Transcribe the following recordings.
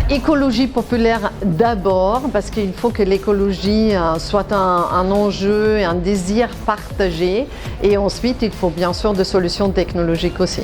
Écologie populaire d'abord, parce qu'il faut que l'écologie soit un enjeu et un désir partagé. Et ensuite, il faut bien sûr des solutions technologiques aussi.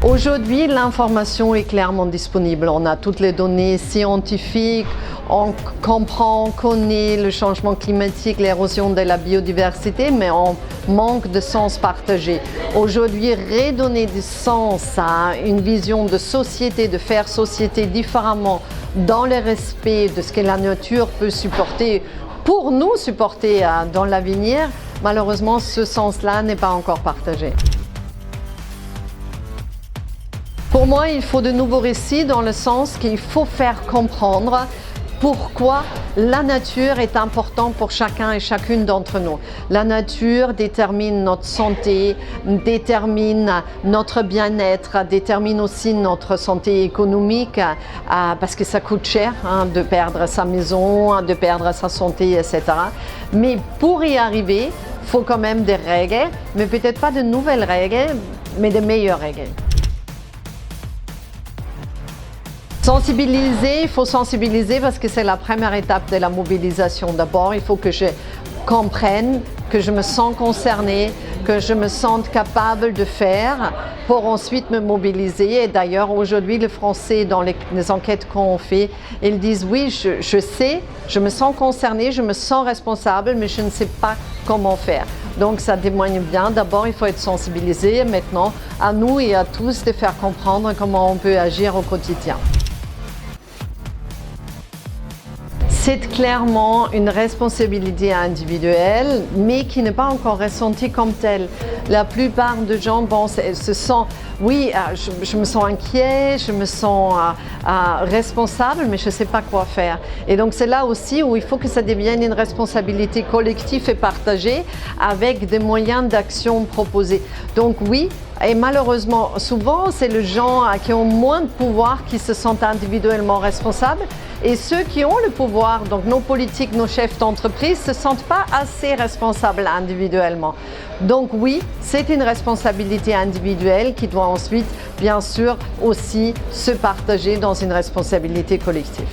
Aujourd'hui, l'information est clairement disponible. On a toutes les données scientifiques, on comprend, on connaît le changement climatique, l'érosion de la biodiversité, mais on manque de sens partagé. Aujourd'hui, redonner du sens à une vision de société, de faire société différemment, dans le respect de ce que la nature peut supporter, pour nous supporter dans l'avenir, malheureusement, ce sens-là n'est pas encore partagé. Pour moi, il faut de nouveaux récits dans le sens qu'il faut faire comprendre pourquoi la nature est importante pour chacun et chacune d'entre nous. La nature détermine notre santé, détermine notre bien-être, détermine aussi notre santé économique parce que ça coûte cher de perdre sa maison, de perdre sa santé, etc. Mais pour y arriver, il faut quand même des règles, mais peut-être pas de nouvelles règles, mais de meilleures règles. Sensibiliser, il faut sensibiliser parce que c'est la première étape de la mobilisation. D'abord, il faut que je comprenne, que je me sens concernée, que je me sente capable de faire pour ensuite me mobiliser. Et d'ailleurs, aujourd'hui, les Français, dans les enquêtes qu'on fait, ils disent oui, je sais, je me sens concernée, je me sens responsable, mais je ne sais pas comment faire. Donc ça témoigne bien. D'abord, il faut être sensibilisé. Maintenant, à nous et à tous de faire comprendre comment on peut agir au quotidien. C'est clairement une responsabilité individuelle, mais qui n'est pas encore ressentie comme telle. La plupart des gens se sentent, oui, je me sens inquiet, je me sens responsable, mais je ne sais pas quoi faire. Et donc c'est là aussi où il faut que ça devienne une responsabilité collective et partagée avec des moyens d'action proposés. Donc oui, et malheureusement, souvent, c'est les gens qui ont moins de pouvoir qui se sentent individuellement responsables. Et ceux qui ont le pouvoir, donc nos politiques, nos chefs d'entreprise, ne se sentent pas assez responsables individuellement. Donc oui, c'est une responsabilité individuelle qui doit ensuite, bien sûr, aussi se partager dans une responsabilité collective.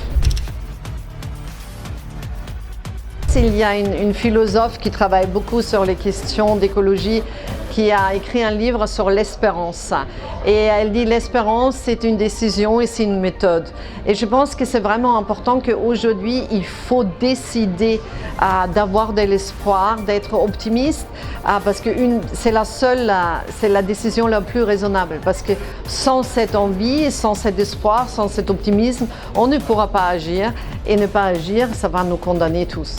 Il y a une philosophe qui travaille beaucoup sur les questions d'écologie qui a écrit un livre sur l'espérance. Et elle dit l'espérance, c'est une décision et c'est une méthode. Et je pense que c'est vraiment important qu'aujourd'hui, il faut décider d'avoir de l'espoir, d'être optimiste, parce que c'est la décision la plus raisonnable. Parce que sans cette envie, sans cet espoir, sans cet optimisme, on ne pourra pas agir. Et ne pas agir, ça va nous condamner tous.